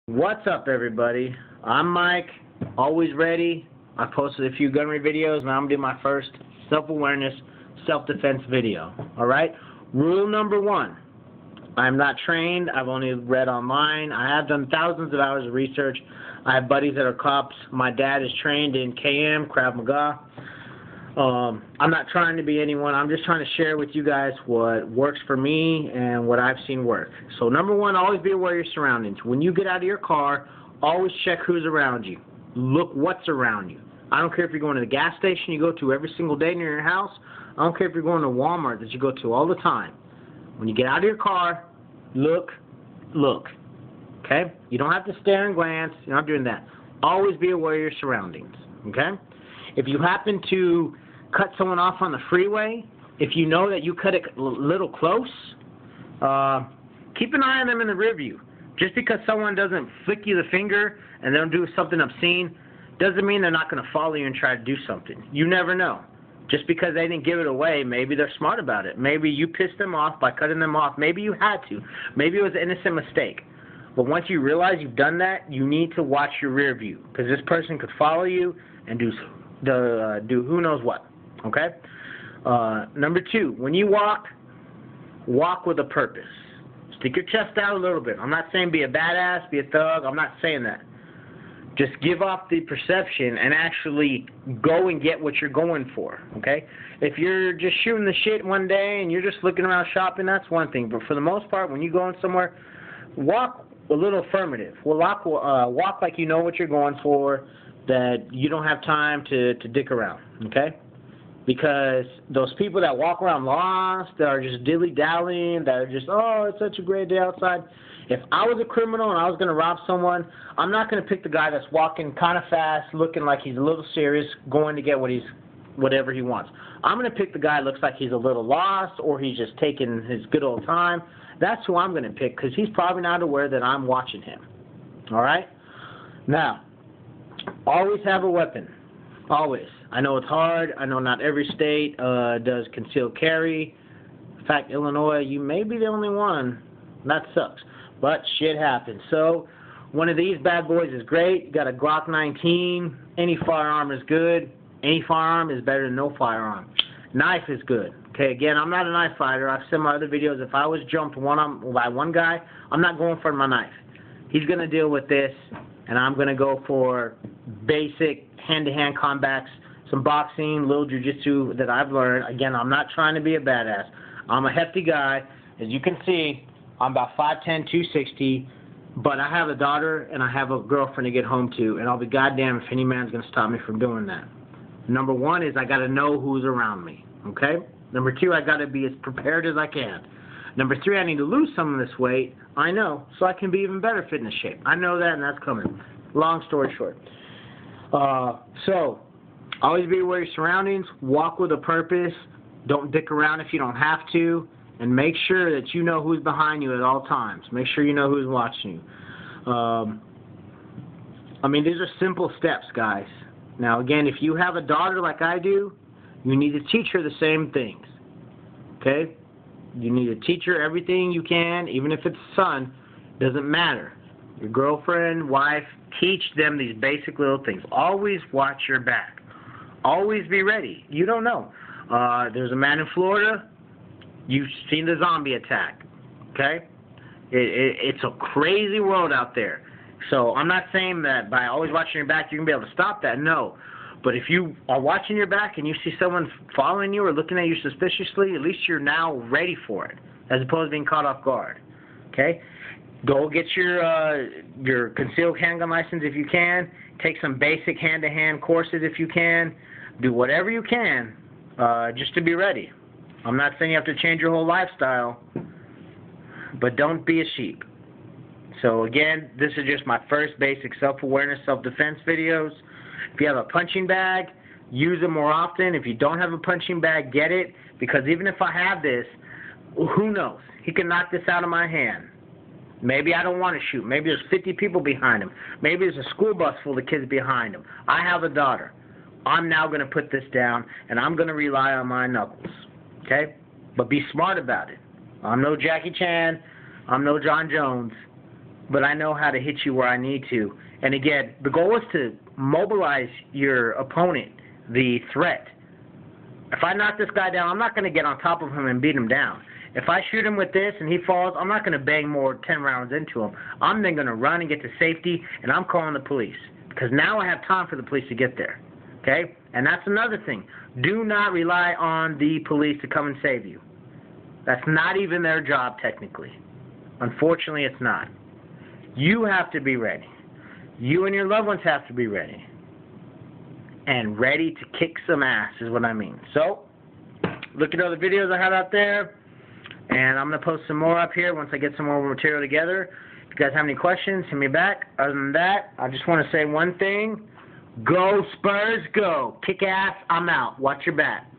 What's up, everybody? I'm Mike, always ready. I posted a few gunnery videos, and I'm going to do my first self-awareness, self-defense video. Alright? Rule number one. I'm not trained. I've only read online. I have done thousands of hours of research. I have buddies that are cops. My dad is trained in KM, Krav Maga. I'm not trying to be anyone. I'm just trying to share with you guys what works for me and what I've seen work. So number one, always be aware of your surroundings. When you get out of your car, always check who's around you. Look what's around you. I don't care if you're going to the gas station you go to every single day near your house. I don't care if you're going to Walmart that you go to all the time. When you get out of your car, look. Okay? You don't have to stare and glance. You're not doing that. Always be aware of your surroundings. Okay? If you happen to cut someone off on the freeway, if you know that you cut it a little close, keep an eye on them in the rear view. Just because someone doesn't flick you the finger and they don't do something obscene doesn't mean they're not going to follow you and try to do something. You never know. Just because they didn't give it away, maybe they're smart about it. Maybe you pissed them off by cutting them off. Maybe you had to. Maybe it was an innocent mistake. But once you realize you've done that, you need to watch your rear view, because this person could follow you and do who knows what. Okay? Number two, when you walk with a purpose. Stick your chest out a little bit. I'm not saying be a badass, be a thug. I'm not saying that. Just give off the perception and actually go and get what you're going for. Okay? If you're just shooting the shit one day and you're just looking around shopping, that's one thing. But for the most part, when you're going somewhere, walk a little affirmative. Walk like you know what you're going for, that you don't have time to dick around. Okay? Because those people that walk around lost, that are just dilly-dallying, that are just, oh, it's such a great day outside. If I was a criminal and I was going to rob someone, I'm not going to pick the guy that's walking kind of fast, looking like he's a little serious, going to get whatever he wants. I'm going to pick the guy that looks like he's a little lost, or he's just taking his good old time. That's who I'm going to pick, because he's probably not aware that I'm watching him. All right? Now, always have a weapon. Always. I know it's hard. I know not every state does concealed carry. In fact, Illinois, you may be the only one. That sucks. But shit happens. So one of these bad boys is great. You got a Glock 19. Any firearm is good. Any firearm is better than no firearm. Knife is good. Okay, again, I'm not a knife fighter. I've said in my other videos, if I was jumped by one guy, I'm not going for my knife. He's going to deal with this, and I'm going to go for basic hand-to-hand combats, some boxing, little jiu-jitsu that I've learned. Again, I'm not trying to be a badass. I'm a hefty guy. As you can see, I'm about 5'10", 260, but I have a daughter and I have a girlfriend to get home to, and I'll be goddamn if any man's going to stop me from doing that. Number one is I got to know who's around me, okay? Number two, I got to be as prepared as I can. Number three, I need to lose some of this weight. I know, so I can be even better fitness shape. I know that, and that's coming. Long story short. So, always be aware of your surroundings. Walk with a purpose. Don't dick around if you don't have to. And make sure that you know who's behind you at all times. Make sure you know who's watching you. I mean, these are simple steps, guys. Now, again, if you have a daughter like I do, you need to teach her the same things. Okay? You need to teach her everything you can, even if it's a son. Doesn't matter. Your girlfriend, wife, teach them these basic little things. Always watch your back. Always be ready. You don't know. There's a man in Florida. You've seen the zombie attack. Okay? It's a crazy world out there. So I'm not saying that by always watching your back you're going to be able to stop that. No. But if you are watching your back and you see someone following you or looking at you suspiciously, at least you're now ready for it, as opposed to being caught off guard. Okay? Go get your concealed handgun license if you can. Take some basic hand-to-hand courses if you can. Do whatever you can just to be ready. I'm not saying you have to change your whole lifestyle, but don't be a sheep. So again, this is just my first basic self-awareness, self-defense videos. If you have a punching bag, use it more often. If you don't have a punching bag, get it, because even if I have this, who knows? He can knock this out of my hand. Maybe I don't want to shoot. Maybe there's 50 people behind him. Maybe there's a school bus full of kids behind him. I have a daughter. I'm now going to put this down, and I'm going to rely on my knuckles. Okay? But be smart about it. I'm no Jackie Chan. I'm no John Jones. but I know how to hit you where I need to. And again, the goal is to mobilize your opponent, the threat. If I knock this guy down, I'm not going to get on top of him and beat him down. If I shoot him with this and he falls, I'm not going to bang more 10 rounds into him. I'm then going to run and get to safety, and I'm calling the police. Because now I have time for the police to get there. Okay? And that's another thing. Do not rely on the police to come and save you. That's not even their job, technically. Unfortunately, it's not. You have to be ready. You and your loved ones have to be ready. And ready to kick some ass is what I mean. So, look at other videos I have out there. And I'm going to post some more up here once I get some more material together. If you guys have any questions, hit me back. Other than that, I just want to say one thing. Go Spurs, go. Kick ass, I'm out. Watch your back.